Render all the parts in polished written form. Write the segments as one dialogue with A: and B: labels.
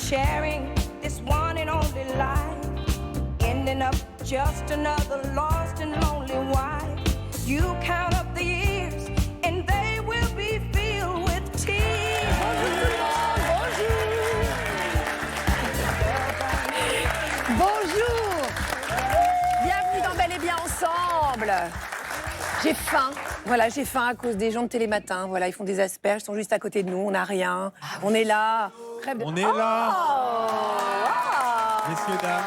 A: sharing this one and only life, ending up just another lost and lonely wife. You count up the years and they will be filled with tears.
B: Bonjour. Bienvenue dans Bel et Bien Ensemble. J'ai faim. Voilà, j'ai faim à cause des gens de Télématin. Voilà, ils font des asperges, ils sont juste à côté de nous, on n'a rien. On est là. Très bien.
C: On est là. Messieurs, dames.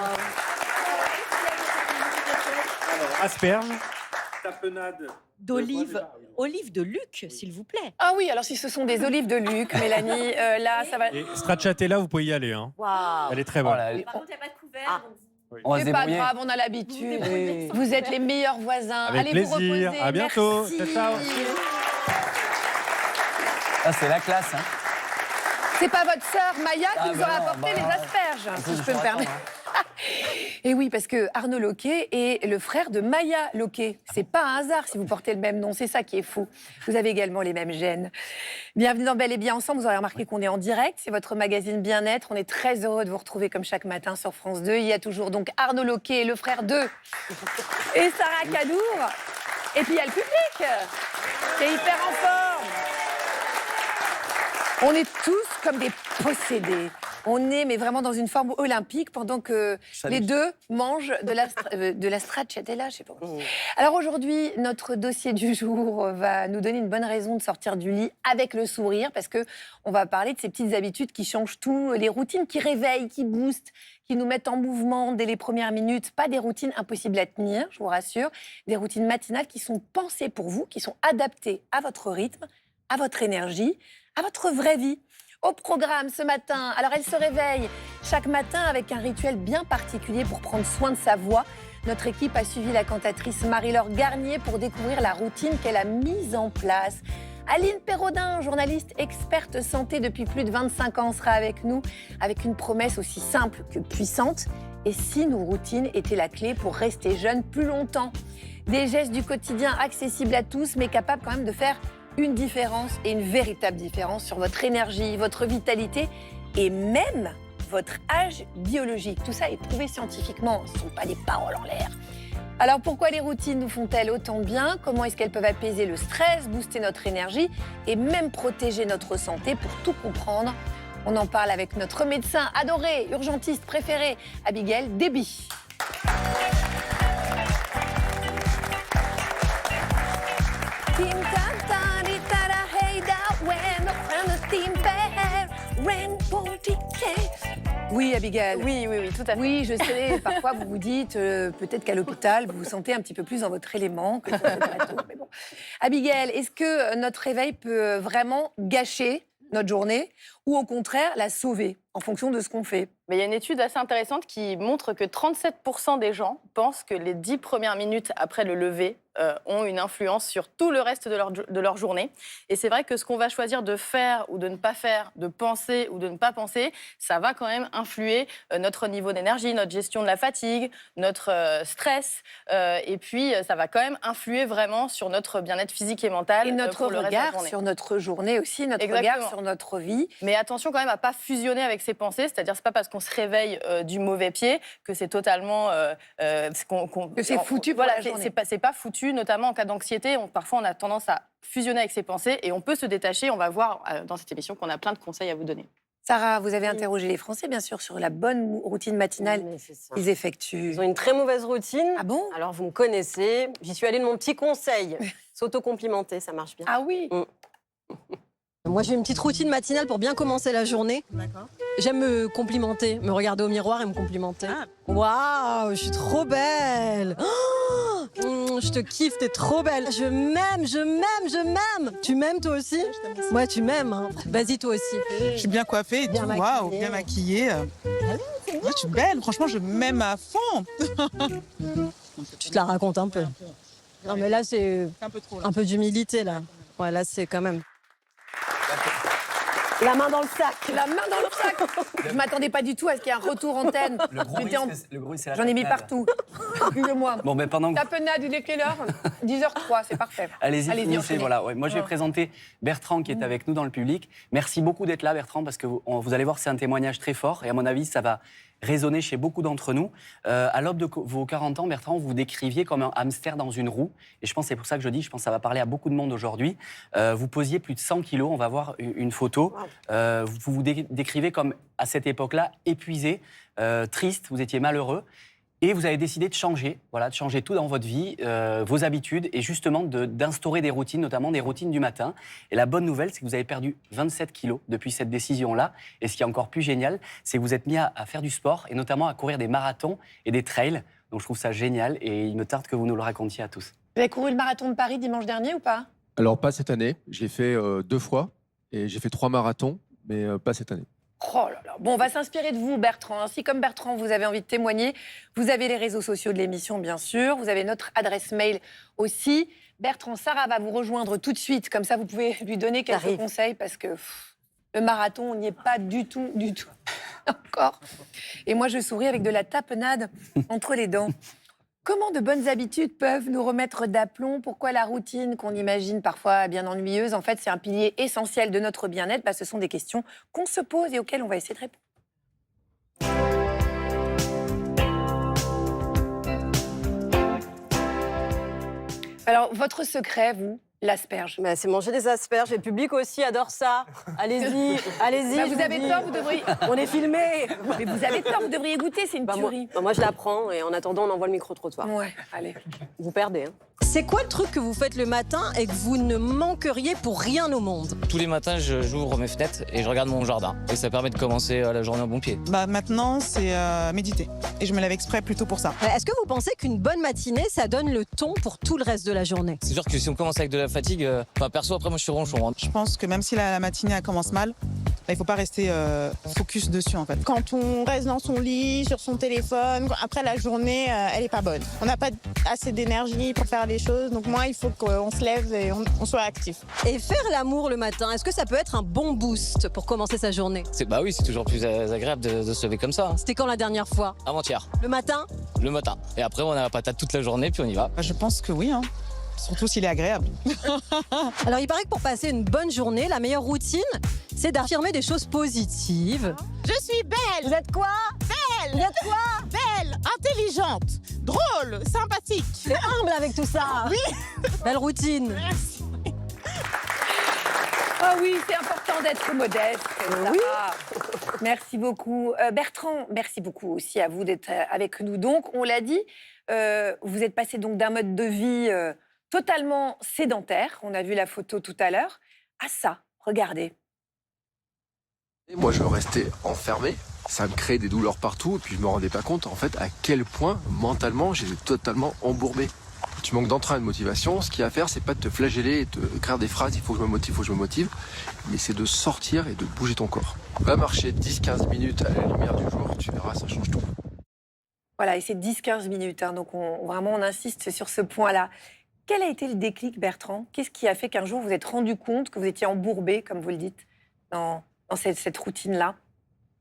C: Asperges.
D: Tapenade.
E: D'olives. Olives de Luc, s'il vous plaît.
B: Ah oui, alors si ce sont des olives de Luc, Mélanie, là, ça va...
C: Et stracciatella, vous pouvez y aller. Hein.
E: Waouh.
C: Elle est très bonne.
F: Par contre, il n'y a pas de couvert. Donc...
D: On va se
B: C'est pas
D: débrouiller.
B: grave, on a l'habitude. Vous êtes les meilleurs voisins.
C: Avec
B: Allez
C: plaisir.
B: vous reposer.
C: À bientôt.
B: Merci.
C: Ciao, ciao.
D: Ah, c'est la classe, hein.
B: C'est pas votre sœur Maya qui
D: Ah,
B: nous
D: bah
B: aura
D: non,
B: apporté
D: bah
B: les
D: non.
B: asperges, si je peux me
D: Attends,
B: permettre. Et oui, parce que Arnaud Loquet est le frère de Maya Loquet. C'est pas un hasard si vous portez le même nom, c'est ça qui est fou. Vous avez également les mêmes gènes. Bienvenue dans Bel et Bien Ensemble. Vous aurez remarqué qu'on est en direct. C'est votre magazine Bien-être. On est très heureux de vous retrouver comme chaque matin sur France 2. Il y a toujours donc Arnaud Loquet, le frère de et Sarah Cadour. Et puis il y a le public qui est hyper en forme. On est tous comme des possédés. On est mais vraiment dans une forme olympique pendant que les deux mangent de la stracciatella, je sais pas. Alors aujourd'hui, notre dossier du jour va nous donner une bonne raison de sortir du lit avec le sourire parce que on va parler de ces petites habitudes qui changent tout, les routines qui réveillent, qui boostent, qui nous mettent en mouvement dès les premières minutes. Pas des routines impossibles à tenir, je vous rassure, des routines matinales qui sont pensées pour vous, qui sont adaptées à votre rythme, à votre énergie, à votre vraie vie. Au programme ce matin, alors elle se réveille chaque matin avec un rituel bien particulier pour prendre soin de sa voix. Notre équipe a suivi la cantatrice Marie-Laure Garnier pour découvrir la routine qu'elle a mise en place. Aline Perraudin, journaliste experte santé depuis plus de 25 ans, sera avec nous avec une promesse aussi simple que puissante. Et si nos routines étaient la clé pour rester jeune plus longtemps? Des gestes du quotidien accessibles à tous, mais capables quand même de faire une différence et une véritable différence sur votre énergie, votre vitalité et même votre âge biologique. Tout ça est prouvé scientifiquement, ce ne sont pas des paroles en l'air. Alors pourquoi les routines nous font-elles autant de bien? Comment est-ce qu'elles peuvent apaiser le stress, booster notre énergie et même protéger notre santé? Pour tout comprendre, on en parle avec notre médecin adoré, urgentiste préféré, Abigail Déby. Oui, Abigail.
E: Oui, tout à fait.
B: Oui, je sais, parfois vous vous dites, peut-être qu'à l'hôpital, vous vous sentez un petit peu plus dans votre élément que sur le plateau. Mais bon. Abigail, est-ce que notre réveil peut vraiment gâcher notre journée ou au contraire la sauver en fonction de ce qu'on fait?
E: Mais il y a une étude assez intéressante qui montre que 37% des gens pensent que les 10 premières minutes après le lever ont une influence sur tout le reste de leur journée. Et c'est vrai que ce qu'on va choisir de faire ou de ne pas faire, de penser ou de ne pas penser, ça va quand même influer notre niveau d'énergie, notre gestion de la fatigue, notre stress. Et puis, ça va quand même influer vraiment sur notre bien-être physique et mental.
B: Et notre
E: pour le reste de la
B: regard
E: journée.
B: sur notre journée aussi, notre
E: Exactement.
B: regard sur notre vie.
E: Mais attention quand même à pas fusionner avec ses pensées, c'est-à-dire c'est pas parce qu'on se réveille du mauvais pied que c'est totalement
B: Que c'est foutu pour
E: voilà,
B: la journée.
E: c'est pas foutu, notamment en cas d'anxiété. Parfois on a tendance à fusionner avec ses pensées et on peut se détacher. On va voir dans cette émission qu'on a plein de conseils à vous donner.
B: Sarah, vous avez interrogé les Français, bien sûr, sur la bonne routine matinale
F: Oui, c'est ça.
B: qu'ils effectuent.
F: Ils ont une très mauvaise routine.
B: Ah bon?
F: Alors, vous me connaissez. J'y suis allée de mon petit conseil. S'autocomplimenter, ça marche bien.
B: Ah oui.
F: Moi, j'ai une petite routine matinale pour bien commencer la journée.
G: D'accord.
F: J'aime me complimenter, me regarder au miroir et me complimenter. Waouh, je suis trop belle. Oh, je te kiffe, t'es trop belle. Je m'aime, je m'aime, je m'aime. Tu m'aimes toi aussi? Ouais, tu m'aimes. Hein. Vas-y, toi aussi.
G: Je suis bien coiffée et
F: Bien
G: tout. Waouh,
F: maquillée.
G: bien maquillée. Ouais, je suis belle. Franchement, je m'aime à fond.
F: Tu te la racontes un peu. Non, mais là, c'est
G: C'est un peu trop. Là.
F: un peu d'humilité, là. Ouais, là, c'est quand même...
B: La main dans le sac. La main dans le sac. Je m'attendais pas du tout à ce qu'il y ait un retour antenne.
D: Le gros
B: J'étais en-
D: risque, c'est la
B: J'en ai mis
D: tapenade.
B: partout. Excusez-moi.
D: Bon, mais pendant que...
B: Tapenade, il est quelle heure? 10h03, c'est parfait.
D: Allez-y, finissez.
B: enchaînez.
D: Voilà. Ouais. Moi, je vais
B: Ouais.
D: présenter Bertrand qui est avec nous dans le public. Merci beaucoup d'être là, Bertrand, parce que vous allez voir, c'est un témoignage très fort. Et à mon avis, ça va résonner chez beaucoup d'entre nous. À l'aube de vos 40 ans, Bertrand, vous vous décriviez comme un hamster dans une roue. Et je pense que c'est pour ça que je pense que ça va parler à beaucoup de monde aujourd'hui. Vous posiez plus de 100 kilos. On va voir une photo. Vous vous décrivez comme, à cette époque-là, épuisé, triste, vous étiez malheureux. Et vous avez décidé de changer tout dans votre vie, vos habitudes, et justement d'instaurer des routines, notamment des routines du matin. Et la bonne nouvelle, c'est que vous avez perdu 27 kilos depuis cette décision-là. Et ce qui est encore plus génial, c'est que vous êtes mis à faire du sport, et notamment à courir des marathons et des trails. Donc je trouve ça génial, et il me tarde que vous nous le racontiez à tous.
B: Vous avez couru le marathon de Paris dimanche dernier ou pas?
H: Alors, pas cette année. Je l'ai fait 2 fois, et j'ai fait 3 marathons, mais pas cette année.
B: Oh là là. Bon, on va s'inspirer de vous, Bertrand. Si, comme Bertrand, vous avez envie de témoigner, vous avez les réseaux sociaux de l'émission, bien sûr. Vous avez notre adresse mail aussi. Bertrand, Sarah va vous rejoindre tout de suite. Comme ça, vous pouvez lui donner quelques
F: J'arrive.
B: conseils parce que le marathon, on n'y est pas du tout encore. Et moi, je souris avec de la tapenade entre les dents. Comment de bonnes habitudes peuvent nous remettre d'aplomb? Pourquoi la routine, qu'on imagine parfois bien ennuyeuse, en fait, c'est un pilier essentiel de notre bien-être? Ce sont des questions qu'on se pose et auxquelles on va essayer de répondre. Alors, votre secret, vous, l'asperge.
F: C'est manger des asperges. Et le public aussi adore ça. Allez-y, allez-y.
B: Bah,
F: je
B: vous avez
F: dis.
B: tort, vous devriez...
F: On est filmé.
B: Mais vous avez tort, vous devriez goûter, c'est une tuerie.
F: Moi, je la prends et en attendant, on envoie le micro-trottoir.
B: Ouais, allez.
F: Vous perdez. C'est quoi le truc que vous faites le matin et que vous ne manqueriez pour rien au monde?
I: Tous les matins, j'ouvre mes fenêtres et je regarde mon jardin. Et ça permet de commencer la journée au bon pied.
G: Maintenant, c'est méditer. Et je me lève exprès plutôt pour ça.
F: Est-ce que vous pensez qu'une bonne matinée, ça donne le ton pour tout le reste de la journée?
I: C'est sûr que si on commence avec de la fatigue, perso, après, moi, je suis ronchon.
G: Je pense que même si la matinée elle commence mal, il ne faut pas rester focus dessus en fait. Quand on reste dans son lit, sur son téléphone, après la journée, elle n'est pas bonne. On n'a pas assez d'énergie pour faire les choses, donc moi, il faut qu'on se lève et on soit actif.
F: Et faire l'amour le matin, est-ce que ça peut être un bon boost pour commencer sa journée?
I: Bah oui, c'est toujours plus agréable de se lever comme ça.
F: C'était quand la dernière fois?
I: Avant-hier,
F: Le matin?
I: le matin. Et après, on a la patate toute la journée, puis on y va.
G: Je pense que oui, surtout s'il est agréable.
F: Alors, il paraît que pour passer une bonne journée, la meilleure routine, c'est d'affirmer des choses positives.
J: Je suis belle,
F: Vous êtes quoi?
J: belle,
F: Vous êtes quoi?
J: belle, intelligente, drôle, sympathique.
F: C'est humble avec tout ça.
J: Oui.
F: Belle routine.
B: Ah oui, c'est important d'être modeste. Sarah.
F: Oui.
B: Merci beaucoup. Bertrand, merci beaucoup aussi à vous d'être avec nous. Donc, on l'a dit, vous êtes passé donc d'un mode de vie totalement sédentaire, on a vu la photo tout à l'heure, à ça, regardez.
H: Et moi, je restais enfermé. Ça me créait des douleurs partout. Et puis, je me rendais pas compte, en fait, à quel point, mentalement, j'étais totalement embourbé. Tu manques d'entrain et de motivation. Ce qu'il y a à faire, c'est pas de te flageller et de écrire des phrases. Il faut que je me motive, il faut que je me motive. Mais c'est de sortir et de bouger ton corps. Va marcher 10-15 minutes à la lumière du jour. Tu verras, ça change tout.
B: Voilà, et c'est 10-15 minutes, donc vraiment on insiste sur ce point-là. Quel a été le déclic, Bertrand? Qu'est-ce qui a fait qu'un jour vous vous êtes rendu compte que vous étiez embourbé, comme vous le dites, dans cette routine-là?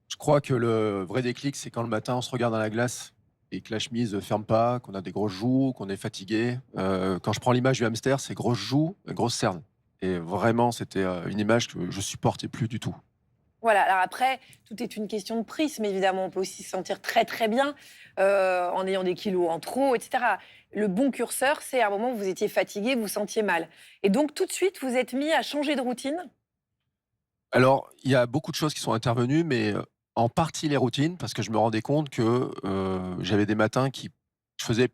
H: Je crois que le vrai déclic, c'est quand le matin, on se regarde dans la glace et que la chemise ne ferme pas, qu'on a des grosses joues, qu'on est fatigué. Quand je prends l'image du hamster, c'est grosses joues, grosses cernes. Et vraiment, c'était une image que je supportais plus du tout.
B: Voilà, alors après, tout est une question de prisme, évidemment. On peut aussi se sentir très très bien en ayant des kilos en trop, etc. Le bon curseur, c'est à un moment où vous étiez fatigué, vous vous sentiez mal. Et donc, tout de suite, vous êtes mis à changer de routine?
H: Alors, il y a beaucoup de choses qui sont intervenues, mais en partie les routines, parce que je me rendais compte que j'avais des matins qui je faisais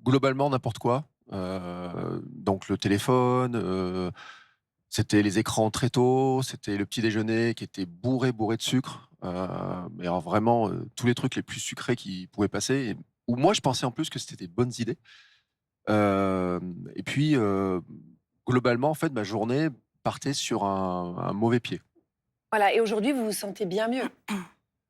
H: globalement n'importe quoi. Donc le téléphone, c'était les écrans très tôt, c'était le petit déjeuner qui était bourré de sucre. Mais alors vraiment, tous les trucs les plus sucrés qui pouvaient passer, et où moi je pensais en plus que c'était des bonnes idées. Et puis, globalement, en fait, ma journée partait sur un mauvais pied.
B: Voilà, et aujourd'hui, vous vous sentez bien mieux.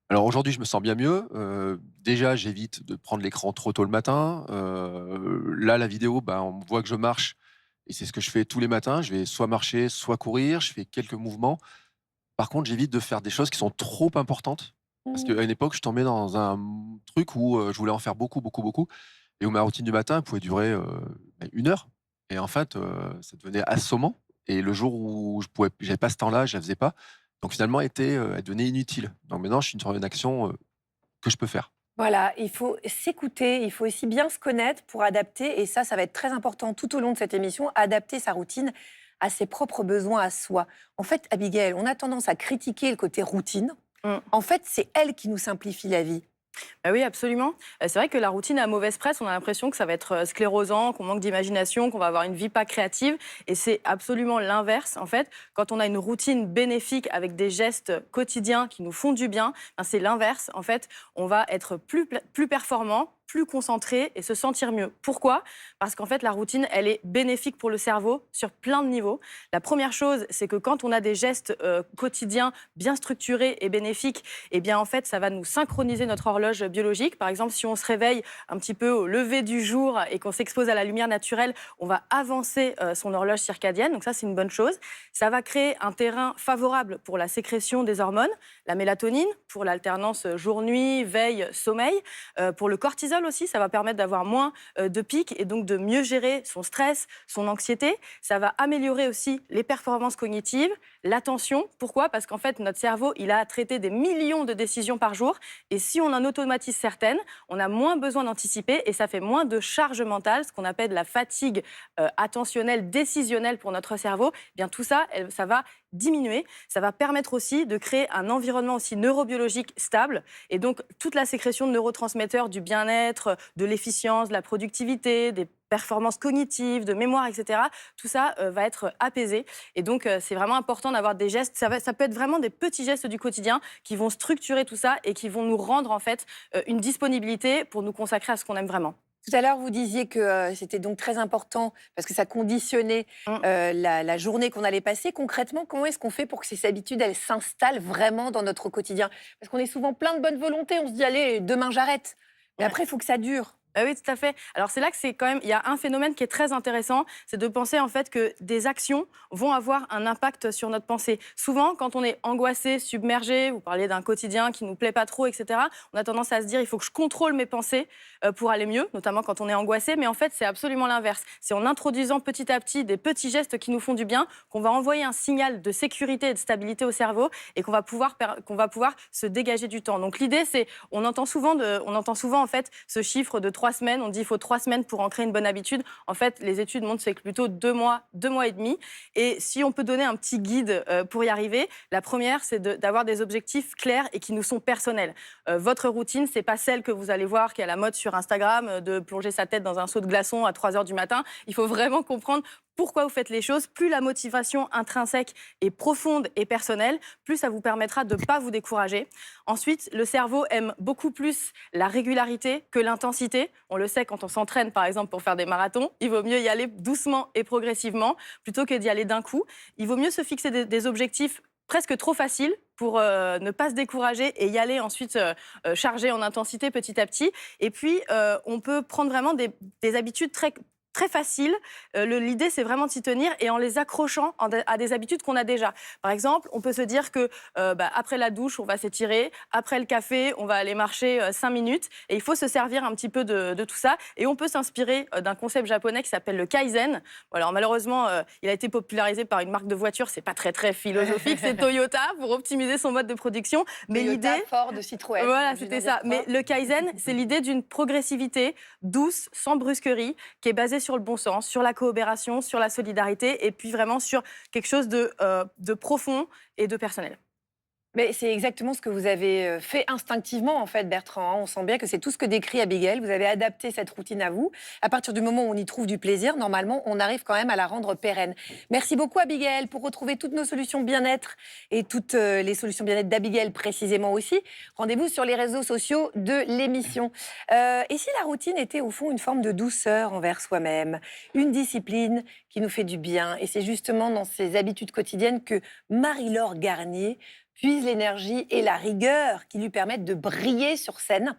H: Alors aujourd'hui, je me sens bien mieux. Déjà, j'évite de prendre l'écran trop tôt le matin. Là, la vidéo, on voit que je marche. Et c'est ce que je fais tous les matins. Je vais soit marcher, soit courir. Je fais quelques mouvements. Par contre, j'évite de faire des choses qui sont trop importantes. Parce qu'à une époque, je tombais dans un truc où je voulais en faire beaucoup. Et où ma routine du matin pouvait durer 1 heure. Et en fait, ça devenait assommant. Et le jour où j'avais pas ce temps-là, je la faisais pas. Donc finalement, elle devenait inutile. Donc maintenant, je suis sur une action que je peux faire.
B: Voilà, il faut s'écouter, il faut aussi bien se connaître pour adapter, et ça va être très important tout au long de cette émission, adapter sa routine à ses propres besoins à soi. En fait, Abigail, on a tendance à critiquer le côté routine. En fait, c'est elle qui nous simplifie la vie.
E: Bah oui, absolument. C'est vrai que la routine a mauvaise presse. On a l'impression que ça va être sclérosant, qu'on manque d'imagination, qu'on va avoir une vie pas créative. Et c'est absolument l'inverse. En fait, quand on a une routine bénéfique avec des gestes quotidiens qui nous font du bien, ben c'est l'inverse. En fait, on va être plus performant, plus concentré et se sentir mieux. Pourquoi ? Parce qu'en fait, la routine, elle est bénéfique pour le cerveau sur plein de niveaux. La première chose, c'est que quand on a des gestes quotidiens bien structurés et bénéfiques, eh bien, en fait, ça va nous synchroniser notre horloge biologique. Par exemple, si on se réveille un petit peu au lever du jour et qu'on s'expose à la lumière naturelle, on va avancer son horloge circadienne. Donc ça, c'est une bonne chose. Ça va créer un terrain favorable pour la sécrétion des hormones, la mélatonine, pour l'alternance jour-nuit, veille, sommeil, pour le cortisol aussi, ça va permettre d'avoir moins de pics et donc de mieux gérer son stress, son anxiété. Ça va améliorer aussi les performances cognitives, l'attention. Pourquoi ? Parce qu'en fait, notre cerveau, il a à traiter des millions de décisions par jour. Et si on en automatise certaines, on a moins besoin d'anticiper et ça fait moins de charge mentale, ce qu'on appelle la fatigue attentionnelle, décisionnelle pour notre cerveau. Eh bien, tout ça, ça va diminuer. Ça va permettre aussi de créer un environnement aussi neurobiologique stable. Et donc, toute la sécrétion de neurotransmetteurs du bien-être, de l'efficience, de la productivité, des performances cognitives, de mémoire, etc. Tout ça va être apaisé. Et donc, c'est vraiment important d'avoir des gestes. Ça peut être vraiment des petits gestes du quotidien qui vont structurer tout ça et qui vont nous rendre, en fait, une disponibilité pour nous consacrer à ce qu'on aime vraiment.
B: Tout à l'heure, vous disiez que c'était donc très important parce que ça conditionnait la journée qu'on allait passer. Concrètement, comment est-ce qu'on fait pour que ces habitudes, elles s'installent vraiment dans notre quotidien ? Parce qu'on est souvent plein de bonne volonté. On se dit, allez, demain, j'arrête. Mais après, il faut que ça dure.
E: Oui, tout à fait. Alors c'est là que c'est quand même, il y a un phénomène qui est très intéressant, c'est de penser en fait que des actions vont avoir un impact sur notre pensée. Souvent, quand on est angoissé, submergé, vous parliez d'un quotidien qui nous plaît pas trop, etc., on a tendance à se dire il faut que je contrôle mes pensées pour aller mieux, notamment quand on est angoissé, mais en fait c'est absolument l'inverse. C'est en introduisant petit à petit des petits gestes qui nous font du bien qu'on va envoyer un signal de sécurité et de stabilité au cerveau et qu'on va pouvoir se dégager du temps. Donc l'idée c'est, on entend souvent en fait ce chiffre de 3 semaines, on dit qu'il faut 3 semaines pour ancrer une bonne habitude. En fait, les études montrent que c'est plutôt 2 mois et demi. Et si on peut donner un petit guide pour y arriver, la première, c'est d'avoir des objectifs clairs et qui nous sont personnels. Votre routine, c'est pas celle que vous allez voir qui est à la mode sur Instagram, de plonger sa tête dans un seau de glaçons à 3h du matin. Il faut vraiment comprendre pourquoi vous faites les choses. Plus la motivation intrinsèque est profonde et personnelle, plus ça vous permettra de ne pas vous décourager. Ensuite, le cerveau aime beaucoup plus la régularité que l'intensité. On le sait quand on s'entraîne, par exemple, pour faire des marathons. Il vaut mieux y aller doucement et progressivement plutôt que d'y aller d'un coup. Il vaut mieux se fixer des objectifs presque trop faciles pour ne pas se décourager et y aller ensuite charger en intensité petit à petit. Et puis, on peut prendre vraiment des habitudes très facile. L'idée, c'est vraiment de s'y tenir et en les accrochant à des habitudes qu'on a déjà. Par exemple, on peut se dire que après la douche, on va s'étirer. Après le café, on va aller marcher 5 minutes. Et il faut se servir un petit peu de tout ça. Et on peut s'inspirer d'un concept japonais qui s'appelle le Kaizen. Bon, alors malheureusement, il a été popularisé par une marque de voiture. C'est pas très philosophique. C'est Toyota pour optimiser son mode de production. Mais l'idée,
B: Ford, Citroën.
E: Voilà, c'était ça. Mais le Kaizen, c'est l'idée d'une progressivité douce, sans brusquerie, qui est basée sur le bon sens, sur la coopération, sur la solidarité et puis vraiment sur quelque chose de profond et de personnel.
B: Mais c'est exactement ce que vous avez fait instinctivement, en fait, Bertrand. On sent bien que c'est tout ce que décrit Abigail. Vous avez adapté cette routine à vous. À partir du moment où on y trouve du plaisir, normalement, on arrive quand même à la rendre pérenne. Merci beaucoup, Abigail. Pour retrouver toutes nos solutions bien-être et toutes les solutions bien-être d'Abigail précisément aussi, rendez-vous sur les réseaux sociaux de l'émission. Et si la routine était au fond une forme de douceur envers soi-même, une discipline qui nous fait du bien? Et c'est justement dans ces habitudes quotidiennes que Marie-Laure Garnier puise l'énergie et la rigueur qui lui permettent de briller sur scène.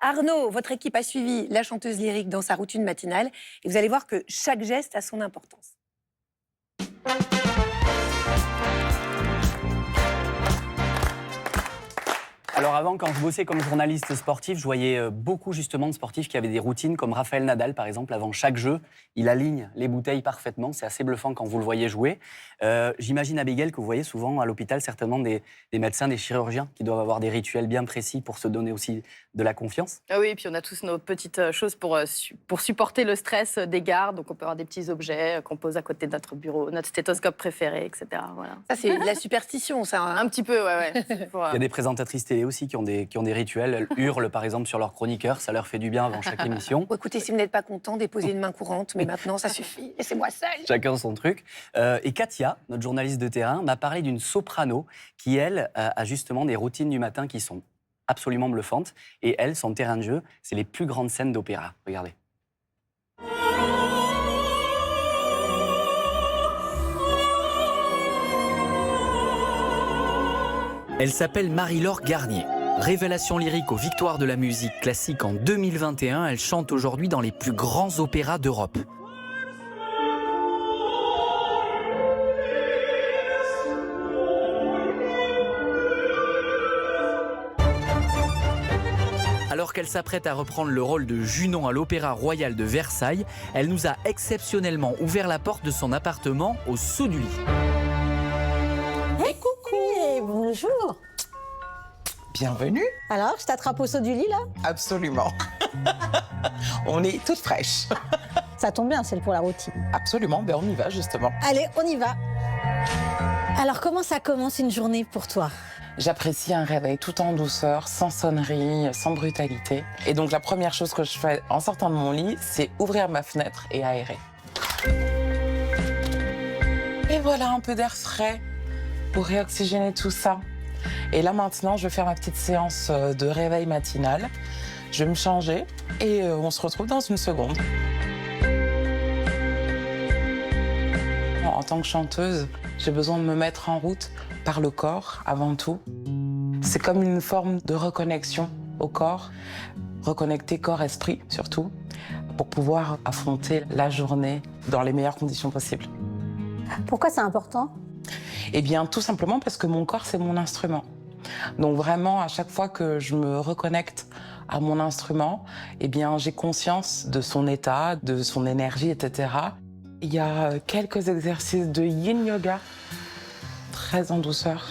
B: Arnaud, votre équipe a suivi la chanteuse lyrique dans sa routine matinale et vous allez voir que chaque geste a son importance.
D: Alors avant, quand je bossais comme journaliste sportif, je voyais beaucoup justement de sportifs qui avaient des routines, comme Rafael Nadal par exemple. Avant chaque jeu, il aligne les bouteilles parfaitement. C'est assez bluffant quand vous le voyez jouer. J'imagine, Abigail, que vous voyez souvent à l'hôpital certainement des médecins, des chirurgiens qui doivent avoir des rituels bien précis pour se donner aussi de la confiance.
E: Ah oui, et puis on a tous nos petites choses pour supporter le stress des gardes. Donc on peut avoir des petits objets qu'on pose à côté de notre bureau, notre stéthoscope préféré, etc. Voilà.
B: Ça, c'est de la superstition, ça. Hein.
E: Un petit peu, ouais.
D: Il y a des présentatrices télé aussi qui ont des rituels. Elles hurlent par exemple sur leurs chroniqueurs, ça leur fait du bien avant chaque émission.
B: Bon, écoutez, si vous n'êtes pas content, déposez une main courante, mais maintenant ça suffit, laissez-moi seule.
D: Chacun son truc. Et Katia, notre journaliste de terrain, m'a parlé d'une soprano qui, elle, a justement des routines du matin qui sont absolument bluffantes. Et elle, son terrain de jeu, c'est les plus grandes scènes d'opéra. Regardez. Elle s'appelle Marie-Laure Garnier. Révélation lyrique aux Victoires de la musique classique en 2021, elle chante aujourd'hui dans les plus grands opéras d'Europe. Alors qu'elle s'apprête à reprendre le rôle de Junon à l'Opéra Royal de Versailles, elle nous a exceptionnellement ouvert la porte de son appartement au saut du lit.
F: Hey, coucou. Bonjour.
K: Bienvenue.
F: Alors, je t'attrape au saut du lit, là?
K: Absolument. On est toutes fraîches.
F: Ça tombe bien, c'est pour la routine.
K: Absolument, ben on y va justement.
F: Allez, on y va. Alors, comment ça commence une journée pour toi?
K: J'apprécie un réveil tout en douceur, sans sonnerie, sans brutalité. Et donc la première chose que je fais en sortant de mon lit, c'est ouvrir ma fenêtre et aérer. Et voilà un peu d'air frais pour réoxygéner tout ça. Et là maintenant, je vais faire ma petite séance de réveil matinal. Je vais me changer et on se retrouve dans une seconde. En tant que chanteuse, j'ai besoin de me mettre en route par le corps avant tout. C'est comme une forme de reconnexion au corps, reconnecter corps-esprit surtout, pour pouvoir affronter la journée dans les meilleures conditions possibles.
F: Pourquoi c'est important?
K: Eh bien, tout simplement parce que mon corps, c'est mon instrument. Donc vraiment, à chaque fois que je me reconnecte à mon instrument, eh bien, j'ai conscience de son état, de son énergie, etc. Il y a quelques exercices de yin yoga, très en douceur.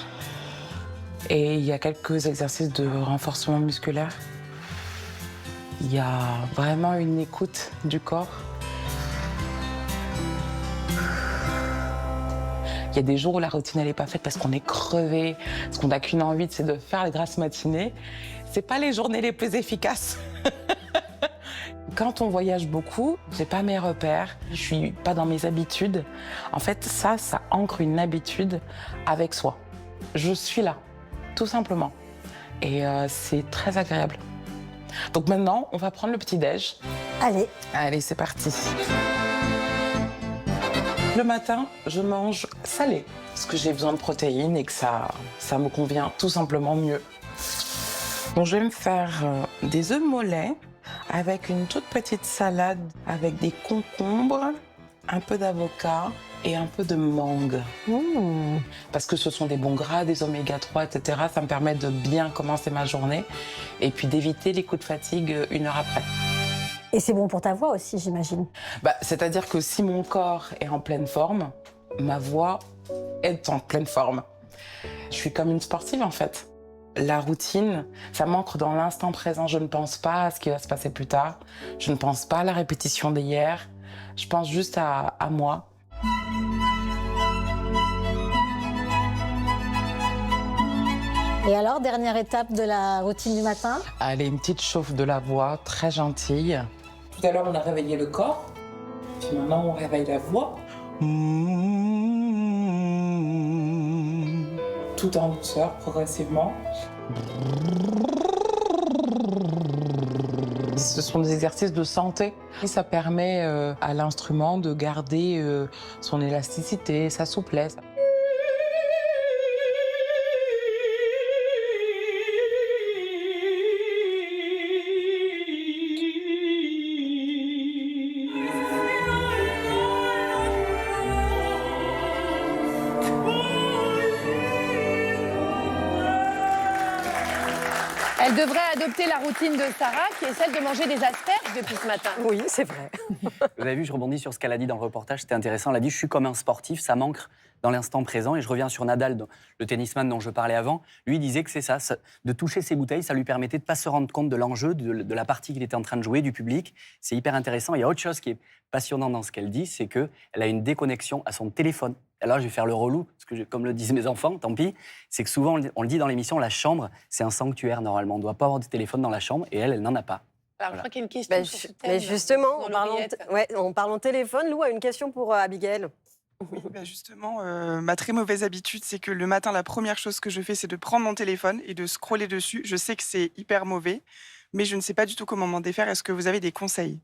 K: Et il y a quelques exercices de renforcement musculaire. Il y a vraiment une écoute du corps. Il y a des jours où la routine elle est pas faite parce qu'on est crevé, parce qu'on n'a qu'une envie, c'est de faire les grasses matinées. C'est pas les journées les plus efficaces. Quand on voyage beaucoup, j'ai pas mes repères, je suis pas dans mes habitudes. En fait, ça ancre une habitude avec soi. Je suis là, tout simplement. Et c'est très agréable. Donc maintenant, on va prendre le petit-déj.
F: Allez.
K: Allez, c'est parti. Le matin, je mange salé, parce que j'ai besoin de protéines et que ça me convient tout simplement mieux. Donc je vais me faire des œufs mollets avec une toute petite salade avec des concombres, un peu d'avocat et un peu de mangue. Parce que ce sont des bons gras, des oméga 3, etc. Ça me permet de bien commencer ma journée et puis d'éviter les coups de fatigue 1 heure après.
F: Et c'est bon pour ta voix aussi, j'imagine.
K: C'est-à-dire que si mon corps est en pleine forme, ma voix est en pleine forme. Je suis comme une sportive en fait. La routine, ça m'ancre dans l'instant présent. Je ne pense pas à ce qui va se passer plus tard. Je ne pense pas à la répétition d'hier. Je pense juste à moi.
F: Et alors, dernière étape de la routine du matin?
K: Allez, une petite chauffe de la voix, très gentille. Tout à l'heure, on a réveillé le corps. Puis maintenant, on réveille la voix. Tout en douceur, progressivement. Ce sont des exercices de santé. Et ça permet à l'instrument de garder son élasticité, sa souplesse.
B: Elle devrait adopter la routine de Sarah, qui est celle de manger des asperges depuis ce matin.
F: Oui, c'est vrai.
D: Vous avez vu, je rebondis sur ce qu'elle a dit dans le reportage, c'était intéressant. Elle a dit « Je suis comme un sportif, ça m'ancre dans l'instant présent ». Et je reviens sur Nadal, le tennisman dont je parlais avant. Lui, il disait que c'est ça, de toucher ses bouteilles, ça lui permettait de ne pas se rendre compte de l'enjeu, de la partie qu'il était en train de jouer, du public. C'est hyper intéressant. Il y a autre chose qui est passionnant dans ce qu'elle dit, c'est qu'elle a une déconnexion à son téléphone. Alors, je vais faire le relou, parce que comme le disent mes enfants, tant pis, c'est que souvent, on le dit dans l'émission, la chambre, c'est un sanctuaire normalement. On ne doit pas avoir de téléphone dans la chambre, et elle n'en a pas.
B: Alors, je crois qu'il y a une question sur ce thème.
F: Mais justement,
B: dans
F: en parlant téléphone, Lou a une question pour Abigail.
L: Oui, justement, ma très mauvaise habitude, c'est que le matin, la première chose que je fais, c'est de prendre mon téléphone et de scroller dessus. Je sais que c'est hyper mauvais, mais je ne sais pas du tout comment m'en défaire. Est-ce que vous avez des conseils ?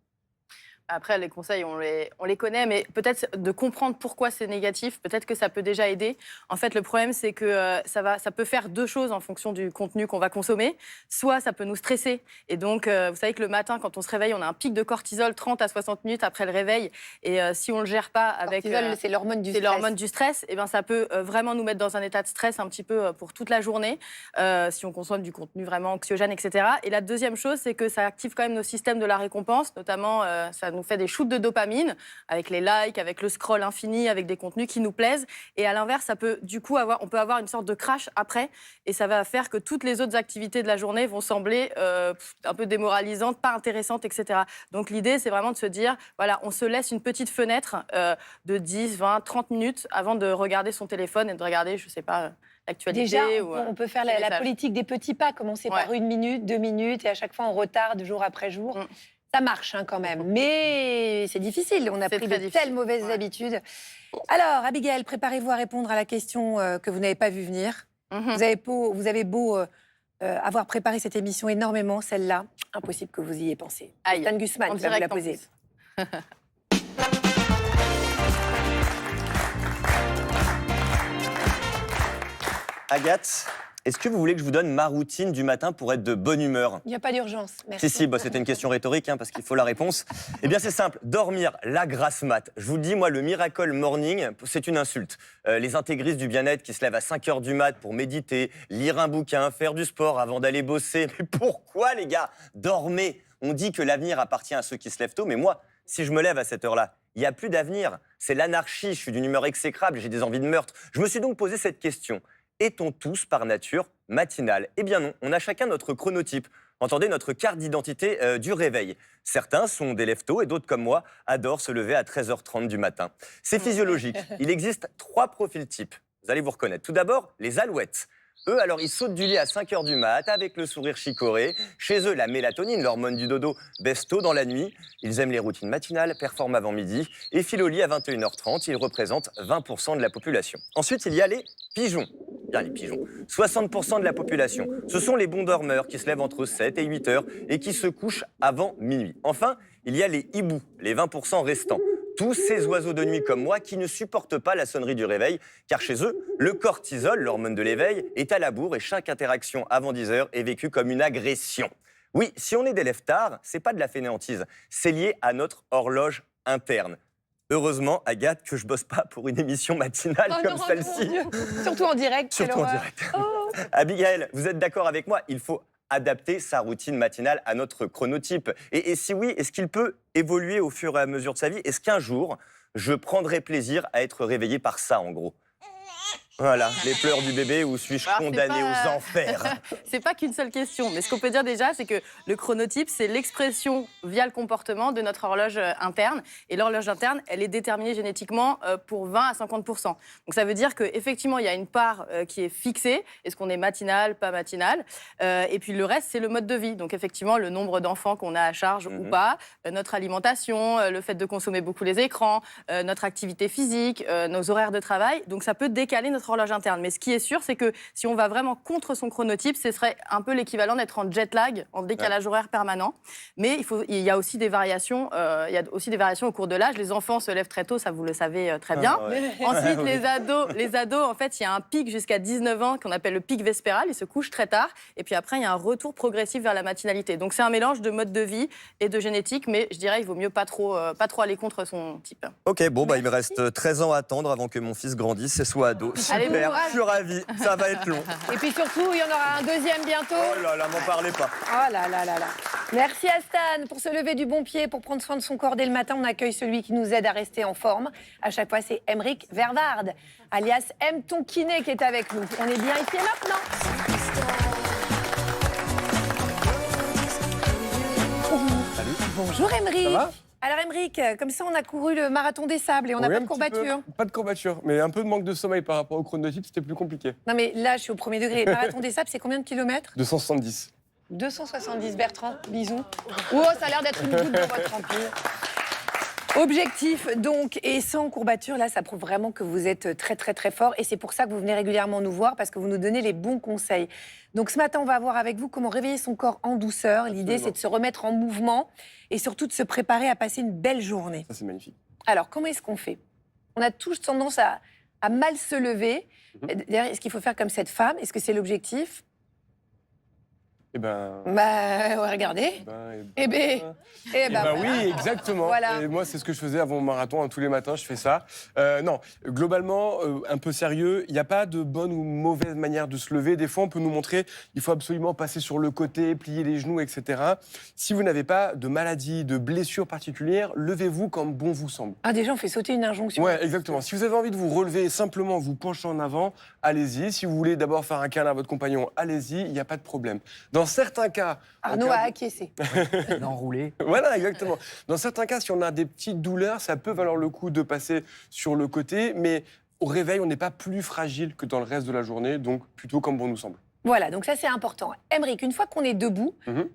E: Après, les conseils, on les connaît, mais peut-être de comprendre pourquoi c'est négatif, peut-être que ça peut déjà aider. En fait, le problème, c'est que ça peut faire deux choses en fonction du contenu qu'on va consommer. Soit ça peut nous stresser. Et donc, vous savez que le matin, quand on se réveille, on a un pic de cortisol 30 à 60 minutes après le réveil. Et si on ne le gère pas avec...
B: Cortisol, c'est l'hormone du stress.
E: C'est l'hormone du stress. Et ben, ça peut vraiment nous mettre dans un état de stress un petit peu pour toute la journée, si on consomme du contenu vraiment anxiogène, etc. Et la deuxième chose, c'est que ça active quand même nos systèmes de la récompense, notamment ça nous fait des shoots de dopamine, avec les likes, avec le scroll infini, avec des contenus qui nous plaisent. Et à l'inverse, ça peut du coup on peut avoir une sorte de crash après, et ça va faire que toutes les autres activités de la journée vont sembler un peu démoralisantes, pas intéressantes, etc. Donc l'idée, c'est vraiment de se dire, voilà, on se laisse une petite fenêtre de 10, 20, 30 minutes avant de regarder son téléphone et de regarder, je sais pas, l'actualité.
B: Déjà,
E: ou,
B: on peut faire la politique des petits pas, commencer par 1 minute, 2 minutes, et à chaque fois on retarde jour après jour. Ça marche quand même, mais c'est difficile. On a pris de telles mauvaises habitudes. Alors, Abigail, préparez-vous à répondre à la question que vous n'avez pas vue venir. Vous avez beau avoir préparé cette émission énormément, celle-là, impossible que vous y ayez pensé. Stan Gusman qui va vous la poser.
M: Agathe, est-ce que vous voulez que je vous donne ma routine du matin pour être de bonne humeur ?
B: Il n'y a pas d'urgence, merci.
M: Si, c'était une question rhétorique, parce qu'il faut la réponse. Eh bien, c'est simple, dormir, la grasse mat. Je vous le dis, moi, le Miracle Morning, c'est une insulte. Les intégristes du bien-être qui se lèvent à 5h du mat pour méditer, lire un bouquin, faire du sport avant d'aller bosser. Mais pourquoi, les gars ? Dormez. On dit que l'avenir appartient à ceux qui se lèvent tôt, mais moi, si je me lève à cette heure-là, il n'y a plus d'avenir. C'est l'anarchie, je suis d'une humeur exécrable, j'ai des envies de meurtre. Je me suis donc posé cette question. Est-on tous, par nature, matinal ? Eh bien non, on a chacun notre chronotype. Entendez, notre carte d'identité du réveil. Certains sont des lève-tôt et d'autres, comme moi, adorent se lever à 13h30 du matin. C'est physiologique. Il existe 3 profils types. Vous allez vous reconnaître. Tout d'abord, les alouettes. Eux, alors, ils sautent du lit à 5h du mat, avec le sourire chicoré. Chez eux, la mélatonine, l'hormone du dodo, baisse tôt dans la nuit. Ils aiment les routines matinales, performent avant midi et filent au lit à 21h30. Ils représentent 20% de la population. Ensuite, il y a les pigeons. Bien, les pigeons. 60% de la population. Ce sont les bons dormeurs qui se lèvent entre 7 et 8 heures et qui se couchent avant minuit. Enfin, il y a les hiboux, les 20% restants. Tous ces oiseaux de nuit comme moi qui ne supportent pas la sonnerie du réveil, car chez eux, le cortisol, l'hormone de l'éveil, est à la bourre et chaque interaction avant 10 heures est vécue comme une agression. Oui, si on est des lève-tard, c'est pas de la fainéantise, c'est lié à notre horloge interne. Heureusement, Agathe, que je bosse pas pour une émission matinale comme celle-ci.
B: Surtout en direct.
M: Surtout en direct. Abigail, vous êtes d'accord avec moi ? Il faut adapter sa routine matinale à notre chronotype. Et si oui, est-ce qu'il peut évoluer au fur et à mesure de sa vie ? Est-ce qu'un jour, je prendrai plaisir à être réveillé par ça, en gros ? Voilà, les pleurs du bébé, ou suis-je condamné aux enfers ?
E: C'est pas qu'une seule question, mais ce qu'on peut dire déjà, c'est que le chronotype, c'est l'expression via le comportement de notre horloge interne. Et l'horloge interne, elle est déterminée génétiquement pour 20 à 50%. Donc ça veut dire qu'effectivement, il y a une part qui est fixée. Est-ce qu'on est matinal, pas matinal ? Et puis le reste, c'est le mode de vie. Donc effectivement, le nombre d'enfants qu'on a à charge ou pas, notre alimentation, le fait de consommer beaucoup les écrans, notre activité physique, nos horaires de travail. Donc ça peut décaler notre horloge interne. Mais ce qui est sûr, c'est que si on va vraiment contre son chronotype, ce serait un peu l'équivalent d'être en jet lag, en décalage horaire permanent. Mais il y a aussi des variations. Il y a aussi des variations au cours de l'âge. Les enfants se lèvent très tôt, ça vous le savez très bien. Ensuite, les ados, en fait, il y a un pic jusqu'à 19 ans qu'on appelle le pic vespéral. Ils se couchent très tard. Et puis après, il y a un retour progressif vers la matinalité. Donc c'est un mélange de mode de vie et de génétique. Mais je dirais, il vaut mieux pas trop aller contre son type.
M: Ok, bon, il me reste 13 ans à attendre avant que mon fils grandisse et soit ado.
B: Allez, bon
M: Super,
B: courage.
M: je suis ravi, ça va être long.
B: Et puis surtout, il y en aura un deuxième bientôt.
M: Oh là là, m'en parlez pas.
B: Oh là là là là. Merci à Stan pour se lever du bon pied, pour prendre soin de son corps dès le matin. On accueille celui qui nous aide à rester en forme. À chaque fois, c'est Emeric Verwaard, alias M. Ton Kiné, qui est avec nous. On est bien ici et maintenant.
N: Salut.
B: Bonjour Emeric.
N: Ça va?
B: Alors Emeric, comme ça on a couru le marathon des sables et on n'a
N: Oui,
B: pas
N: un
B: de
N: petit peu.
B: courbature.
N: Pas de courbature, mais un peu de manque de sommeil par rapport au chronotype, c'était plus compliqué.
B: Non mais là je suis au premier degré. Le marathon des sables, c'est combien de kilomètres?
N: 270.
B: 270, Bertrand, bisous. Oh, ça a l'air d'être une goutte dans votre empire. Objectif, donc, et sans courbature, là, ça prouve vraiment que vous êtes très, très, très fort. Et c'est pour ça que vous venez régulièrement nous voir, parce que vous nous donnez les bons conseils. Donc, ce matin, on va voir avec vous comment réveiller son corps en douceur. L'idée, c'est de se remettre en mouvement et surtout de se préparer à passer une belle journée.
N: Ça, c'est magnifique.
B: Alors, comment est-ce qu'on fait? On a tous tendance à mal se lever. D'ailleurs, est-ce qu'il faut faire comme cette femme? Est-ce que c'est l'objectif?
N: Eh ben...
B: Bah, ouais, regardez. Eh ben, voilà.
N: oui, exactement.
B: Voilà.
N: Et moi, c'est ce que je faisais avant mon marathon. Tous les matins, je fais ça. Non, globalement, un peu sérieux, il n'y a pas de bonne ou mauvaise manière de se lever. Des fois, on peut nous montrer, il faut absolument passer sur le côté, plier les genoux, etc. Si vous n'avez pas de maladie, de blessure particulière, levez-vous comme bon vous semble.
B: Ah, déjà, on fait sauter une injonction.
N: Ouais, exactement. Si vous avez envie de vous relever simplement en vous penchant en avant, allez-y. Si vous voulez d'abord faire un câlin à votre compagnon, allez-y, il n'y a pas de problème. Dans certains cas...
B: Arnaud a acquiescé.
D: L'enroulé.
N: Voilà, exactement. Dans certains cas, si on a des petites douleurs, ça peut valoir le coup de passer sur le côté, mais au réveil, on n'est pas plus fragile que dans le reste de la journée, donc plutôt comme bon nous semble.
B: Voilà, donc ça c'est important. Emeric, une fois qu'on est debout,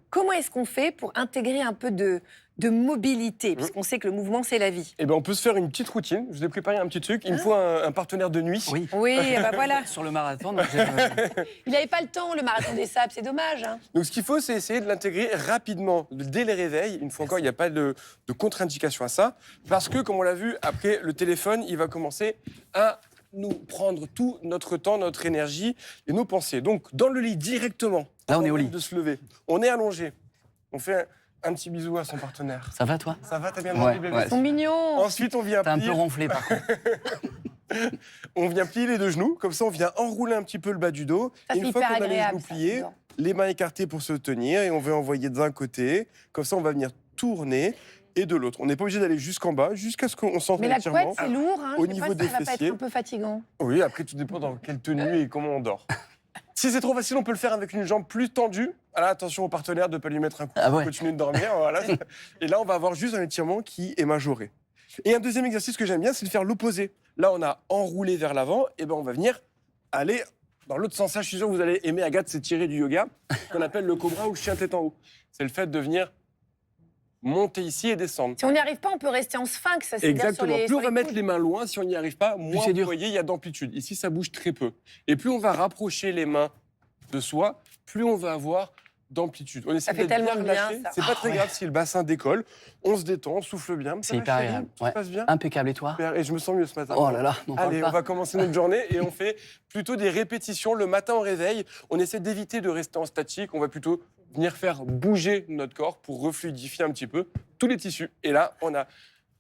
B: comment est-ce qu'on fait pour intégrer un peu de mobilité, puisqu'on sait que le mouvement c'est la vie?
N: Eh ben, on peut se faire une petite routine. Je vous ai préparé un petit truc. Il me faut un partenaire de nuit.
D: Oui.
B: Oui, bah voilà.
D: Sur le marathon,
B: Il n'avait pas le temps, le marathon des sables, c'est dommage. Hein.
N: Donc, ce qu'il faut, c'est essayer de l'intégrer rapidement, dès les réveils. Une fois encore, il n'y a pas de contre-indication à ça. Parce que, comme on l'a vu, après, le téléphone, il va commencer à nous prendre tout notre temps, notre énergie et nos pensées. Donc, dans le lit, directement.
D: Là, on est au lit.
N: De se lever. On est allongé. On fait un petit bisou à son partenaire.
D: Ça va, toi?
N: Ça va, t'as bien
D: Ouais,
N: dormi, bébé?
D: ouais.
B: Ils sont mignons.
N: Ensuite, on vient
D: T'as un
N: plier...
D: peu ronflé, par contre.
N: On vient plier les deux genoux, comme ça on vient enrouler un petit peu le bas du dos.
B: Ça,
N: Et
B: c'est
N: une fois
B: hyper
N: qu'on a les
B: agréable,
N: genoux
B: ça,
N: pliés,
B: j'adore.
N: les mains écartées pour se tenir et on va envoyer d'un côté. Comme ça on va venir tourner et de l'autre. On n'est pas obligé d'aller jusqu'en bas, jusqu'à ce qu'on sente
B: Mais la
N: l'étirement.
B: couette, c'est lourd. Hein.
N: Au
B: Je sais
N: niveau
B: pas si
N: des
B: ça va pas
N: fessiers.
B: être un peu fatigant.
N: Oui, après tout dépend dans quelle tenue et comment on dort. Si c'est trop facile, on peut le faire avec une jambe plus tendue. Alors attention au partenaire de ne pas lui mettre un coup pour continuer de dormir. Voilà. Et là, on va avoir juste un étirement qui est majoré. Et un deuxième exercice que j'aime bien, c'est de faire l'opposé. Là, on a enroulé vers l'avant, et ben on va venir aller dans l'autre sens. Ça, je suis sûr que vous allez aimer, Agathe, c'est tirer du yoga, qu'on appelle le cobra ou le chien tête en haut. C'est le fait de venir monter ici et descendre.
B: Si on n'y arrive pas, on peut rester en sphinx. C'est-à-dire
N: Exactement.
B: sur les-
N: Plus
B: sur
N: on va
B: les
N: mettre
B: coudes.
N: les mains loin, si on n'y arrive pas, moins
D: c'est
N: vous
D: dur.
N: voyez, il y a d'amplitude. Ici, ça bouge très peu. Et plus on va rapprocher les mains de soi, plus on va avoir d'amplitude. On essaie
B: Ça fait
N: d'être bien
B: tellement bien,
N: relâché.
B: ça.
N: C'est pas très grave si le bassin décolle. On se détend, on souffle bien.
D: C'est hyper agréable.
N: Ça se passe bien.
D: Impeccable, et toi?
N: Super. Et je me sens mieux ce matin.
D: Oh là là, n'en parle
N: Allez,
D: pas.
N: on va commencer notre journée et on fait plutôt des répétitions. Le matin au réveil, on essaie d'éviter de rester en statique. On va plutôt venir faire bouger notre corps pour refluidifier un petit peu tous les tissus. Et là, on a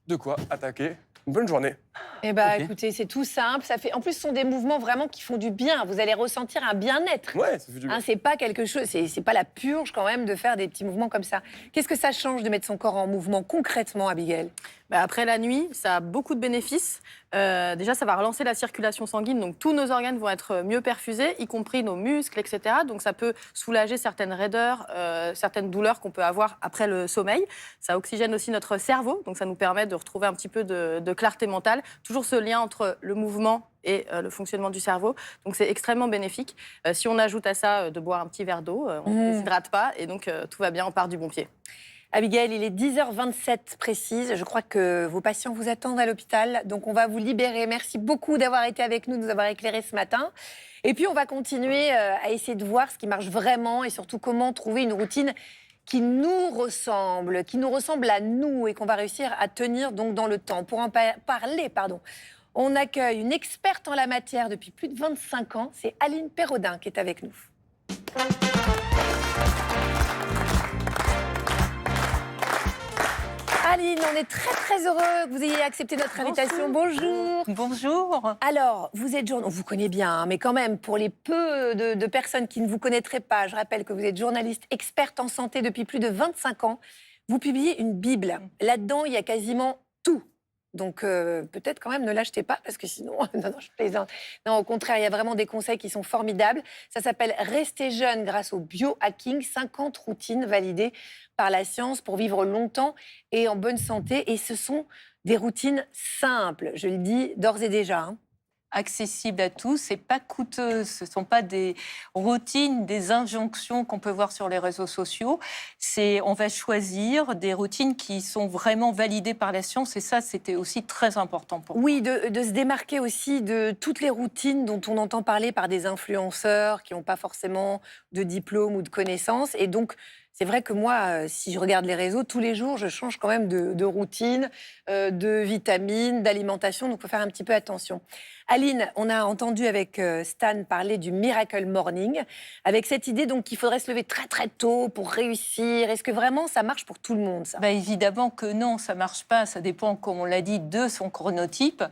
N: de quoi attaquer une bonne journée.
B: Eh ben,
N: Ok.
B: écoutez, c'est tout simple. Ça fait... En plus, ce sont des mouvements vraiment qui font du bien. Vous allez ressentir un bien-être.
N: Ouais, ça fait du bien.
B: Hein, c'est pas quelque chose, c'est pas la purge quand même de faire des petits mouvements comme ça. Qu'est-ce que ça change de mettre son corps en mouvement concrètement, Abigail?
E: Après la nuit, ça a beaucoup de bénéfices. Déjà, ça va relancer la circulation sanguine, donc tous nos organes vont être mieux perfusés, y compris nos muscles, etc. Donc ça peut soulager certaines raideurs, certaines douleurs qu'on peut avoir après le sommeil. Ça oxygène aussi notre cerveau, donc ça nous permet de retrouver un petit peu de clarté mentale. Toujours ce lien entre le mouvement et le fonctionnement du cerveau. Donc c'est extrêmement bénéfique. Si on ajoute à ça de boire un petit verre d'eau, on ne déshydrate pas et donc tout va bien, on part du bon pied.
B: Abigail, il est 10h27 précise. Je crois que vos patients vous attendent à l'hôpital. Donc, on va vous libérer. Merci beaucoup d'avoir été avec nous, de nous avoir éclairés ce matin. Et puis, on va continuer à essayer de voir ce qui marche vraiment et surtout comment trouver une routine qui nous ressemble à nous et qu'on va réussir à tenir donc dans le temps. Pour en parler, on accueille une experte en la matière depuis plus de 25 ans. C'est Aline Perrodin qui est avec nous. Aline, on est très très heureux que vous ayez accepté notre invitation. Bonjour.
O: Bonjour.
B: Alors, vous êtes on vous connaît bien, hein, mais quand même, pour les peu de personnes qui ne vous connaîtraient pas, je rappelle que vous êtes journaliste experte en santé depuis plus de 25 ans. Vous publiez une Bible. Là-dedans, il y a quasiment tout. Donc, peut-être quand même ne l'achetez pas, parce que sinon, non, je plaisante. Non, au contraire, il y a vraiment des conseils qui sont formidables. Ça s'appelle « Rester jeune grâce au biohacking », 50 routines validées par la science pour vivre longtemps et en bonne santé. Et ce sont des routines simples, je le dis d'ores et déjà. Hein.
O: Accessible à tous, c'est pas coûteux, ce sont pas des routines, des injonctions qu'on peut voir sur les réseaux sociaux. On va choisir des routines qui sont vraiment validées par la science et ça, c'était aussi très important pour moi.
B: Oui, de se démarquer aussi de toutes les routines dont on entend parler par des influenceurs qui n'ont pas forcément de diplôme ou de connaissances. Et donc, c'est vrai que moi, si je regarde les réseaux, tous les jours, je change quand même de routine, de vitamines, d'alimentation. Donc, il faut faire un petit peu attention. Aline, on a entendu avec Stan parler du Miracle Morning, avec cette idée donc qu'il faudrait se lever très très tôt pour réussir. Est-ce que vraiment ça marche pour tout le monde, ça ?
O: Évidemment que non, ça marche pas. Ça dépend, comme on l'a dit, de son chronotype.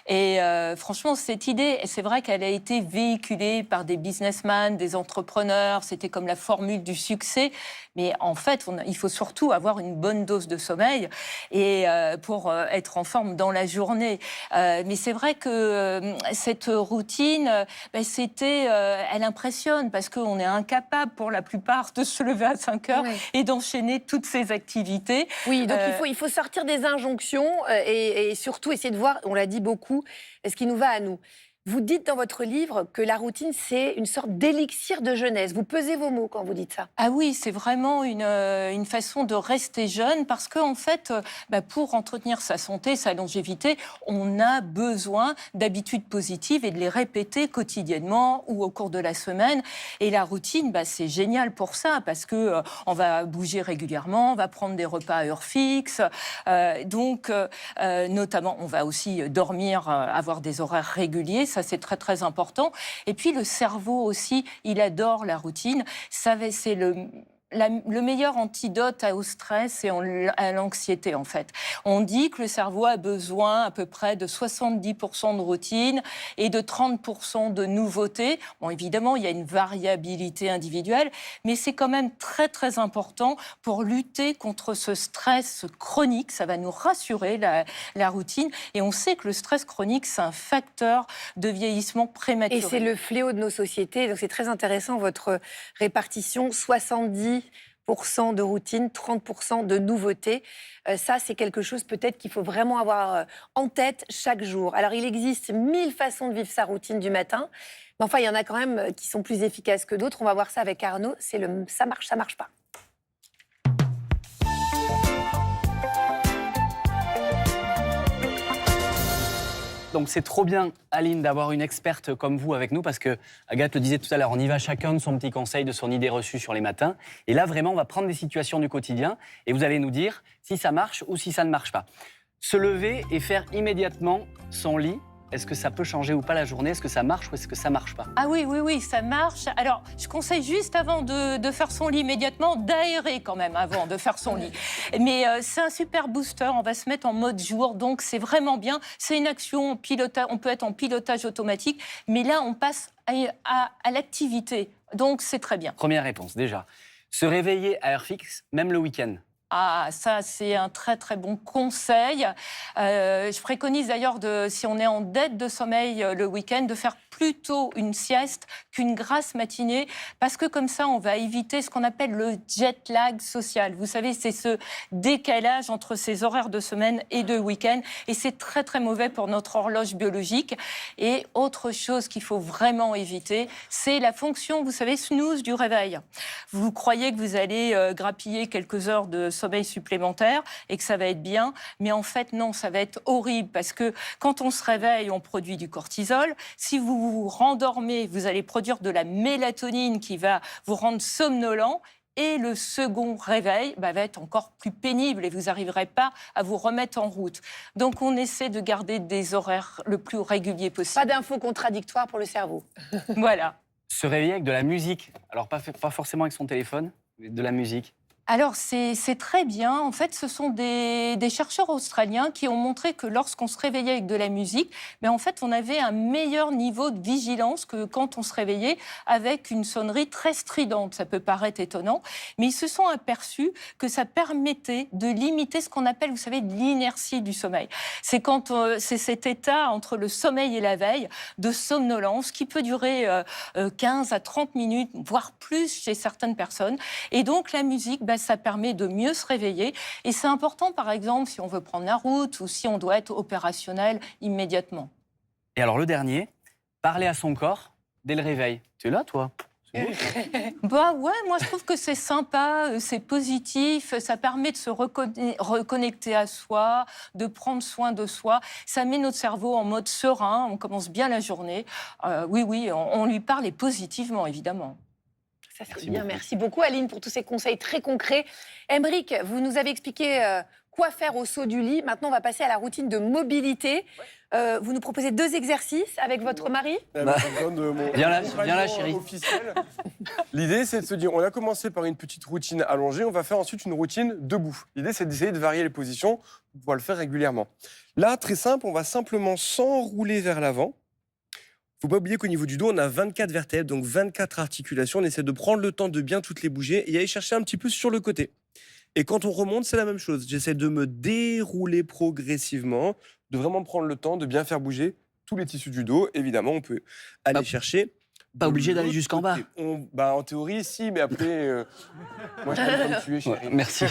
O: Et franchement, cette idée, c'est vrai qu'elle a été véhiculée par des businessmen, des entrepreneurs. C'était comme la formule du succès. Mais en fait, il faut surtout avoir une bonne dose de sommeil et pour être en forme dans la journée. Mais c'est vrai que cette routine, elle impressionne parce qu'on est incapable pour la plupart de se lever à 5 heures et d'enchaîner toutes ces activités.
B: Oui, donc il faut sortir des injonctions et surtout essayer de voir, on l'a dit beaucoup, ce qui nous va à nous. Vous dites dans votre livre que la routine, c'est une sorte d'élixir de jeunesse. Vous pesez vos mots quand vous dites ça.
O: Ah oui, c'est vraiment une façon de rester jeune parce qu'en fait, pour entretenir sa santé, sa longévité, on a besoin d'habitudes positives et de les répéter quotidiennement ou au cours de la semaine. Et la routine, c'est génial pour ça parce que on va bouger régulièrement, on va prendre des repas à heure fixe. Notamment, on va aussi dormir, avoir des horaires réguliers. Ça, c'est très, très important. Et puis, le cerveau aussi, il adore la routine. Ça, c'est le meilleur antidote au stress et à l'anxiété, en fait. On dit que le cerveau a besoin à peu près de 70% de routine et de 30% de nouveautés. Bon, évidemment, il y a une variabilité individuelle, mais c'est quand même très, très important pour lutter contre ce stress chronique. Ça va nous rassurer, la routine. Et on sait que le stress chronique, c'est un facteur de vieillissement prématuré.
B: Et c'est le fléau de nos sociétés. Donc, c'est très intéressant, votre répartition. 70% de routine, 30% de nouveautés. Ça, c'est quelque chose peut-être qu'il faut vraiment avoir en tête chaque jour. Alors, il existe 1000 façons de vivre sa routine du matin. Mais enfin, il y en a quand même qui sont plus efficaces que d'autres. On va voir ça avec Arnaud. C'est ça marche pas.
D: Donc c'est trop bien, Aline, d'avoir une experte comme vous avec nous, parce que Agathe le disait tout à l'heure, on y va chacun de son petit conseil, de son idée reçue sur les matins. Et là, vraiment, on va prendre des situations du quotidien et vous allez nous dire si ça marche ou si ça ne marche pas. Se lever et faire immédiatement son lit, est-ce que ça peut changer ou pas la journée ? Est-ce que ça marche ou est-ce que ça marche pas ?
O: Ah oui, ça marche. Alors, je conseille juste avant de faire son lit immédiatement, d'aérer quand même avant de faire son lit. Mais c'est un super booster, on va se mettre en mode jour, donc c'est vraiment bien. C'est une action, on peut être en pilotage automatique, mais là, on passe à l'activité, donc c'est très bien.
D: Première réponse, déjà. Se réveiller à heure fixe, même le week-end.
O: Ah, ça, c'est un très, très bon conseil. Je préconise d'ailleurs, si on est en dette de sommeil le week-end, de faire plutôt une sieste qu'une grasse matinée, parce que comme ça, on va éviter ce qu'on appelle le jet lag social. Vous savez, c'est ce décalage entre ces horaires de semaine et de week-end, et c'est très, très mauvais pour notre horloge biologique. Et autre chose qu'il faut vraiment éviter, c'est la fonction, vous savez, snooze du réveil. Vous croyez que vous allez grappiller quelques heures de sommeil supplémentaire et que ça va être bien, mais en fait, non, ça va être horrible, parce que quand on se réveille, on produit du cortisol. Si vous vous rendormez, vous allez produire de la mélatonine qui va vous rendre somnolent. Et le second réveil va être encore plus pénible et vous n'arriverez pas à vous remettre en route. Donc, on essaie de garder des horaires le plus réguliers possible.
B: Pas d'infos contradictoires pour le cerveau.
O: Voilà.
D: Se réveiller avec de la musique. Alors, pas forcément avec son téléphone, mais de la musique.
O: Alors, c'est très bien. En fait, ce sont des chercheurs australiens qui ont montré que lorsqu'on se réveillait avec de la musique, mais en fait, on avait un meilleur niveau de vigilance que quand on se réveillait avec une sonnerie très stridente. Ça peut paraître étonnant, mais ils se sont aperçus que ça permettait de limiter ce qu'on appelle, vous savez, l'inertie du sommeil. C'est c'est cet état entre le sommeil et la veille de somnolence qui peut durer 15 à 30 minutes, voire plus chez certaines personnes. Et donc, la musique, ça permet de mieux se réveiller. Et c'est important, par exemple, si on veut prendre la route ou si on doit être opérationnel immédiatement.
D: Et alors, le dernier, parler à son corps dès le réveil. Tu es là, toi?
O: Bah ouais, moi je trouve que c'est sympa, c'est positif, ça permet de se reconnecter à soi, de prendre soin de soi. Ça met notre cerveau en mode serein, on commence bien la journée. Oui, on lui parle et positivement, évidemment.
B: Ça serait bien. Merci beaucoup, Aline, pour tous ces conseils très concrets. Aymeric, vous nous avez expliqué quoi faire au saut du lit. Maintenant, on va passer à la routine de mobilité. Vous nous proposez 2 exercices avec votre mari.
D: Viens là, chérie.
N: L'idée, c'est de se dire, on a commencé par une petite routine allongée, on va faire ensuite une routine debout. L'idée, c'est d'essayer de varier les positions pour pouvoir le faire régulièrement. Là, très simple, on va simplement s'enrouler vers l'avant. Il ne faut pas oublier qu'au niveau du dos, on a 24 vertèbres, donc 24 articulations. On essaie de prendre le temps de bien toutes les bouger et aller chercher un petit peu sur le côté. Et quand on remonte, c'est la même chose. J'essaie de me dérouler progressivement, de vraiment prendre le temps de bien faire bouger tous les tissus du dos. Évidemment, on peut aller chercher.
D: Pas obligé d'aller jusqu'en bas.
N: En théorie, si, mais après, moi, je peux me tuer, chérie.
D: Merci.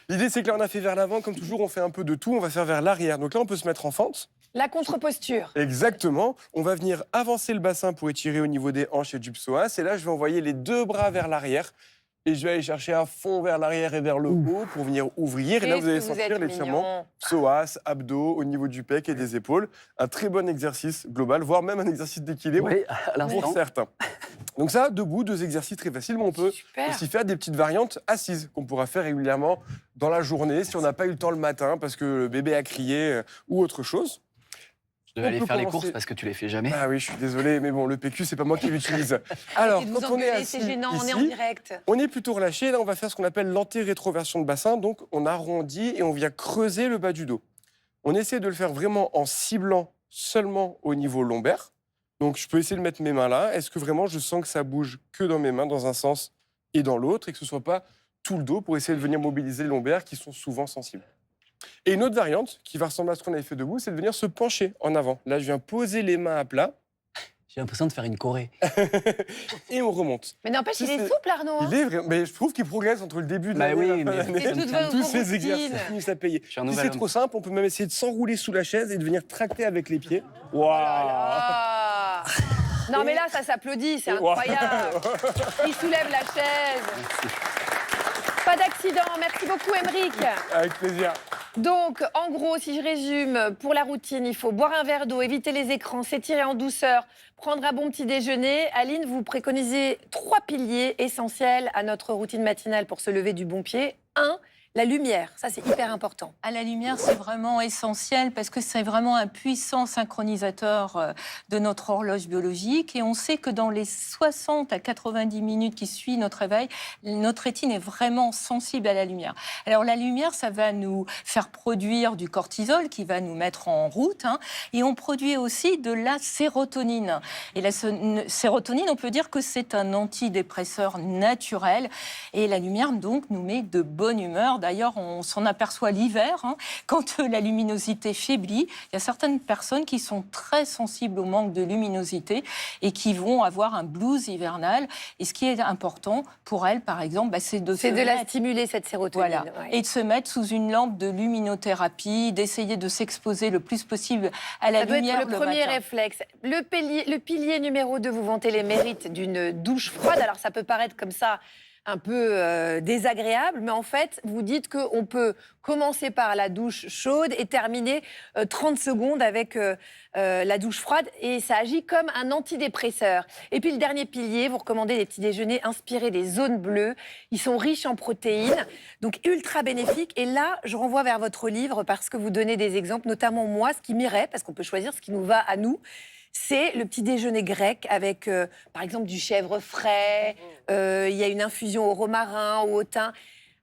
N: L'idée, c'est que là, on a fait vers l'avant. Comme toujours, on fait un peu de tout. On va faire vers l'arrière. Donc là, on peut se mettre en fente.
B: La contre-posture.
N: Exactement. On va venir avancer le bassin pour étirer au niveau des hanches et du psoas. Et là, je vais envoyer les 2 bras vers l'arrière. Et je vais aller chercher à fond vers l'arrière et vers le haut pour venir ouvrir. Et là, vous allez sentir l'étirement psoas, abdos, au niveau du pec et des épaules. Un très bon exercice global, voire même un exercice d'équilibre pour certains. Donc ça, debout, 2 exercices très faciles. Mais on peut aussi faire des petites variantes assises qu'on pourra faire régulièrement dans la journée si on n'a pas eu le temps le matin parce que le bébé a crié ou autre chose.
D: Je devais aller faire les courses parce que tu les fais jamais.
N: Ah oui, je suis désolé, mais bon, le PQ, c'est pas moi qui l'utilise. Alors, quand on est assis
B: c'est gênant,
N: ici,
B: on est en direct.
N: On est plutôt relâché. Là, on va faire ce qu'on appelle l'anté-rétroversion de bassin. Donc, on arrondit et on vient creuser le bas du dos. On essaie de le faire vraiment en ciblant seulement au niveau lombaire. Donc, je peux essayer de mettre mes mains là. Est-ce que vraiment je sens que ça bouge que dans mes mains, dans un sens et dans l'autre, et que ce soit pas tout le dos pour essayer de venir mobiliser les lombaires qui sont souvent sensibles. Et une autre variante qui va ressembler à ce qu'on avait fait debout, c'est de venir se pencher en avant. Là, je viens poser les mains à plat.
D: J'ai l'impression de faire une choré.
N: Et on remonte.
B: Mais n'empêche, il est souple, Arnaud.
N: Il est vrai, mais je trouve qu'il progresse entre le début de l'année et la fin de l'année. Tous ces exercices finissent à payer. Si c'est trop simple, on peut même essayer de s'enrouler sous la chaise et de venir tracter avec les pieds. Waouh!
B: Non, mais là, ça s'applaudit, c'est incroyable. Il soulève la chaise. Pas d'accident. Merci beaucoup, Aymeric.
N: Avec plaisir.
B: Donc, en gros, si je résume, pour la routine, il faut boire un verre d'eau, éviter les écrans, s'étirer en douceur, prendre un bon petit déjeuner. Aline, vous préconisez 3 piliers essentiels à notre routine matinale pour se lever du bon pied. 1, la lumière, ça c'est hyper important.
O: À la lumière, c'est vraiment essentiel parce que c'est vraiment un puissant synchronisateur de notre horloge biologique. Et on sait que dans les 60 à 90 minutes qui suivent notre réveil, notre rétine est vraiment sensible à la lumière. Alors la lumière, ça va nous faire produire du cortisol qui va nous mettre en route. Et on produit aussi de la sérotonine. Et la sérotonine, on peut dire que c'est un antidépresseur naturel. Et la lumière, donc, nous met de bonne humeur. D'ailleurs, on s'en aperçoit l'hiver, quand la luminosité faiblit. Il y a certaines personnes qui sont très sensibles au manque de luminosité et qui vont avoir un blues hivernal. Et ce qui est important pour elles, par exemple, c'est de
B: la stimuler, cette sérotonine.
O: Voilà. Et de se mettre sous une lampe de luminothérapie, d'essayer de s'exposer le plus possible à la lumière.
B: Ça doit être le premier réflexe. Le pilier numéro 2, vous vantez les mérites d'une douche froide. Alors, ça peut paraître comme ça un peu désagréable, mais en fait, vous dites qu'on peut commencer par la douche chaude et terminer 30 secondes avec la douche froide, et ça agit comme un antidépresseur. Et puis le dernier pilier, vous recommandez des petits déjeuners inspirés des zones bleues. Ils sont riches en protéines, donc ultra bénéfiques. Et là, je renvoie vers votre livre parce que vous donnez des exemples, notamment moi, ce qui m'irait, parce qu'on peut choisir ce qui nous va à nous. C'est le petit déjeuner grec avec, par exemple, du chèvre frais. Il y a une infusion au romarin, au thym.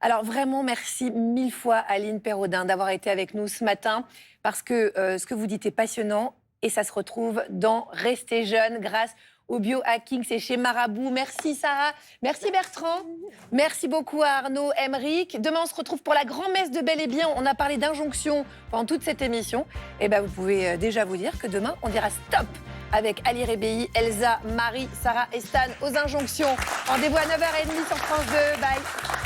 B: Alors vraiment, merci 1000 fois Aline Perraudin d'avoir été avec nous ce matin, parce que ce que vous dites est passionnant et ça se retrouve dans Rester jeune grâce au biohacking, c'est chez Marabout. Merci Sarah, merci Bertrand, merci beaucoup à Arnaud, Emeric. Demain, on se retrouve pour la grand-messe de Bel et Bien. On a parlé d'injonction pendant toute cette émission. Et ben, vous pouvez déjà vous dire que demain, on dira stop avec Ali Rébéi, Elsa, Marie, Sarah et Stan aux injonctions. Rendez-vous à 9h30 sur France 2. Bye.